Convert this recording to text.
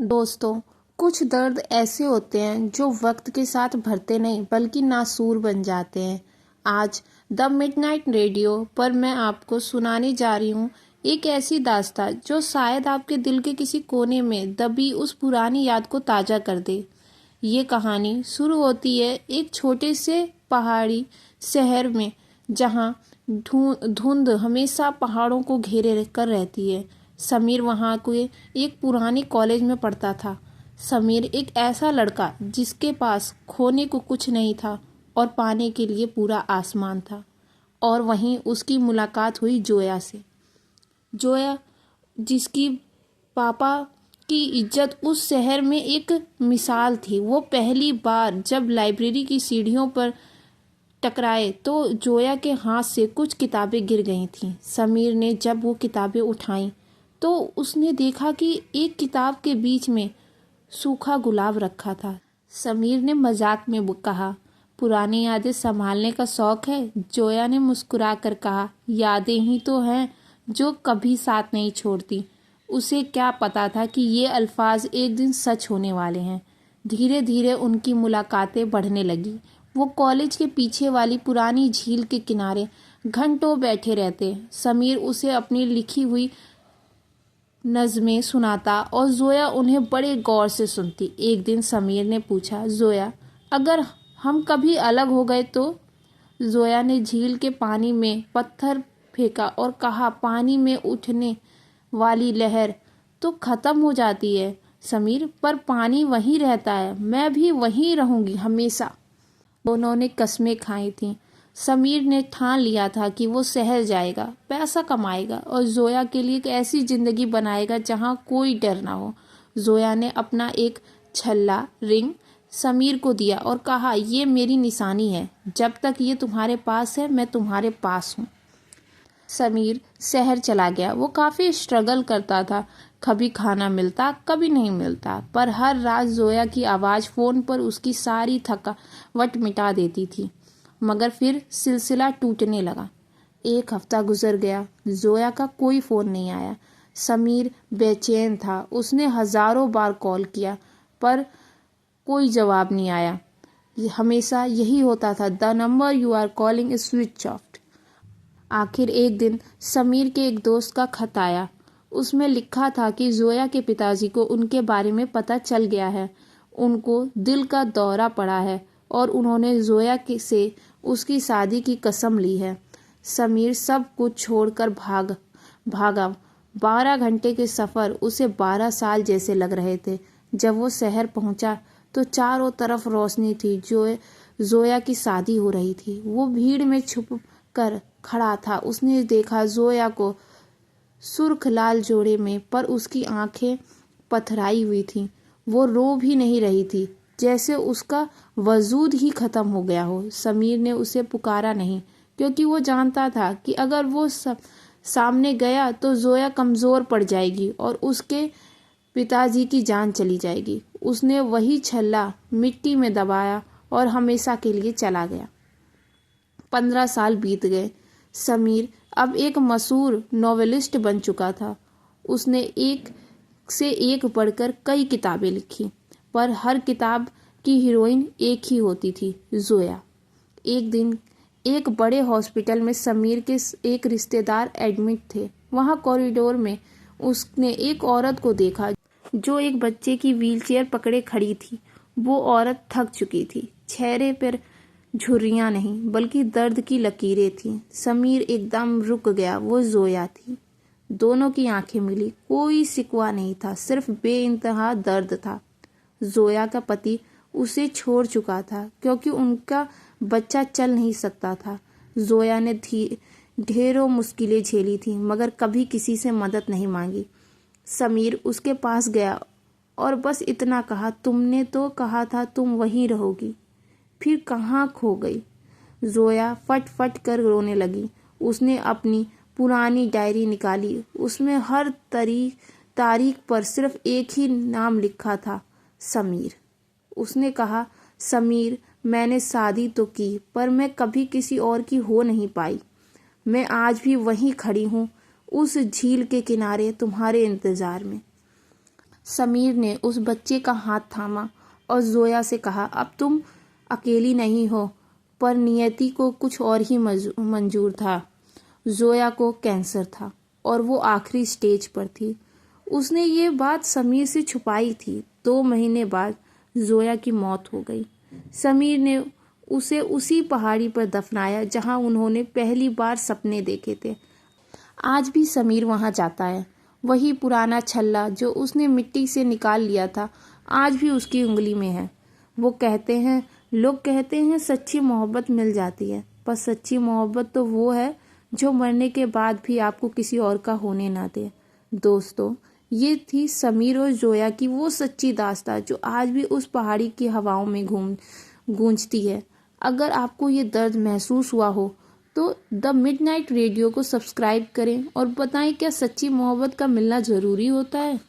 दोस्तों, कुछ दर्द ऐसे होते हैं जो वक्त के साथ भरते नहीं बल्कि नासूर बन जाते हैं। आज द मिडनाइट रेडियो पर मैं आपको सुनाने जा रही हूँ एक ऐसी दास्तान जो शायद आपके दिल के किसी कोने में दबी उस पुरानी याद को ताज़ा कर दे। ये कहानी शुरू होती है एक छोटे से पहाड़ी शहर में, जहाँ धुंध हमेशा पहाड़ों को घेरे कर रहती है। समीर वहाँ के एक पुराने कॉलेज में पढ़ता था। समीर एक ऐसा लड़का जिसके पास खोने को कुछ नहीं था और पाने के लिए पूरा आसमान था। और वहीं उसकी मुलाकात हुई जोया से। जोया, जिसकी पापा की इज्जत उस शहर में एक मिसाल थी। वो पहली बार जब लाइब्रेरी की सीढ़ियों पर टकराए तो जोया के हाथ से कुछ किताबें गिर गई थीं। समीर ने जब वो किताबें उठाईं तो उसने देखा कि एक किताब के बीच में सूखा गुलाब रखा था। समीर ने मजाक में कहा, पुरानी यादें संभालने का शौक है? जोया ने मुस्कुराकर कहा, यादें ही तो हैं जो कभी साथ नहीं छोड़ती। उसे क्या पता था कि ये अल्फाज एक दिन सच होने वाले हैं। धीरे धीरे उनकी मुलाकातें बढ़ने लगी। वो कॉलेज के पीछे वाली पुरानी झील के किनारे घंटों बैठे रहते। समीर उसे अपनी लिखी हुई नज़्में सुनाता और जोया उन्हें बड़े गौर से सुनती। एक दिन समीर ने पूछा, जोया, अगर हम कभी अलग हो गए तो? जोया ने झील के पानी में पत्थर फेंका और कहा, पानी में उठने वाली लहर तो खत्म हो जाती है समीर, पर पानी वहीं रहता है। मैं भी वहीं रहूंगी हमेशा। दोनों ने कस्में खाई थीं। समीर ने ठान लिया था कि वो शहर जाएगा, पैसा कमाएगा और जोया के लिए एक ऐसी जिंदगी बनाएगा जहाँ कोई डर ना हो। जोया ने अपना एक छल्ला रिंग समीर को दिया और कहा, ये मेरी निशानी है। जब तक ये तुम्हारे पास है मैं तुम्हारे पास हूँ। समीर शहर चला गया। वो काफ़ी स्ट्रगल करता था। कभी खाना मिलता, कभी नहीं मिलता, पर हर रात जोया की आवाज़ फ़ोन पर उसकी सारी थकावट मिटा देती थी। मगर फिर सिलसिला टूटने लगा। एक हफ्ता गुजर गया, जोया का कोई फ़ोन नहीं आया। समीर बेचैन था। उसने हज़ारों बार कॉल किया पर कोई जवाब नहीं आया। हमेशा यही होता था, the number you are calling is switch off. आखिर एक दिन समीर के एक दोस्त का खत आया। उसमें लिखा था कि जोया के पिताजी को उनके बारे में पता चल गया है। उनको दिल का दौरा पड़ा है और उन्होंने जोया से उसकी शादी की कसम ली है। समीर सब कुछ छोड़कर भागा। 12 घंटे के सफ़र उसे 12 साल जैसे लग रहे थे। जब वो शहर पहुंचा तो चारों तरफ रोशनी थी। जोया की शादी हो रही थी। वो भीड़ में छुप कर खड़ा था। उसने देखा जोया को सुर्ख लाल जोड़े में, पर उसकी आंखें पथराई हुई थीं। वो रो भी नहीं रही थी, जैसे उसका वजूद ही खत्म हो गया हो। समीर ने उसे पुकारा नहीं, क्योंकि वो जानता था कि अगर वो सामने गया तो जोया कमज़ोर पड़ जाएगी और उसके पिताजी की जान चली जाएगी। उसने वही छल्ला मिट्टी में दबाया और हमेशा के लिए चला गया। 15 साल बीत गए। समीर अब एक मशहूर नॉवेलिस्ट बन चुका था। उसने एक से एक बढ़कर कई किताबें लिखी, पर हर किताब की हीरोइन एक ही होती थी, जोया। एक दिन एक बड़े हॉस्पिटल में समीर के एक रिश्तेदार एडमिट थे। वहाँ कॉरिडोर में उसने एक औरत को देखा जो एक बच्चे की व्हीलचेयर पकड़े खड़ी थी। वो औरत थक चुकी थी। चेहरे पर झुर्रियाँ नहीं बल्कि दर्द की लकीरें थीं। समीर एकदम रुक गया। वो जोया थी। दोनों की आंखें मिली। कोई शिकवा नहीं था, सिर्फ बेइंतहा दर्द था। जोया का पति उसे छोड़ चुका था क्योंकि उनका बच्चा चल नहीं सकता था। जोया ने ढेरों मुश्किलें झेली थी, मगर कभी किसी से मदद नहीं मांगी। समीर उसके पास गया और बस इतना कहा, तुमने तो कहा था तुम वहीं रहोगी, फिर कहाँ खो गई? जोया फट फट कर रोने लगी। उसने अपनी पुरानी डायरी निकाली। उसमें हर तारीख पर सिर्फ एक ही नाम लिखा था, समीर। उसने कहा, समीर, मैंने शादी तो की, पर मैं कभी किसी और की हो नहीं पाई। मैं आज भी वहीं खड़ी हूँ, उस झील के किनारे, तुम्हारे इंतज़ार में। समीर ने उस बच्चे का हाथ थामा और जोया से कहा, अब तुम अकेली नहीं हो। पर नियति को कुछ और ही मंजूर था। जोया को कैंसर था और वो आखिरी स्टेज पर थी। उसने ये बात समीर से छुपाई थी। 2 महीने बाद जोया की मौत हो गई। समीर ने उसे उसी पहाड़ी पर दफनाया जहां उन्होंने पहली बार सपने देखे थे। आज भी समीर वहां जाता है। वही पुराना छल्ला जो उसने मिट्टी से निकाल लिया था आज भी उसकी उंगली में है। लोग कहते हैं सच्ची मोहब्बत मिल जाती है, पर सच्ची मोहब्बत तो वो है जो मरने के बाद भी आपको किसी और का होने ना दे। दोस्तों, ये थी समीर और जोया की वो सच्ची दास्तां जो आज भी उस पहाड़ी की हवाओं में गूंजती है। अगर आपको ये दर्द महसूस हुआ हो तो द मिडनाइट रेडियो को सब्सक्राइब करें और बताएं, क्या सच्ची मोहब्बत का मिलना ज़रूरी होता है।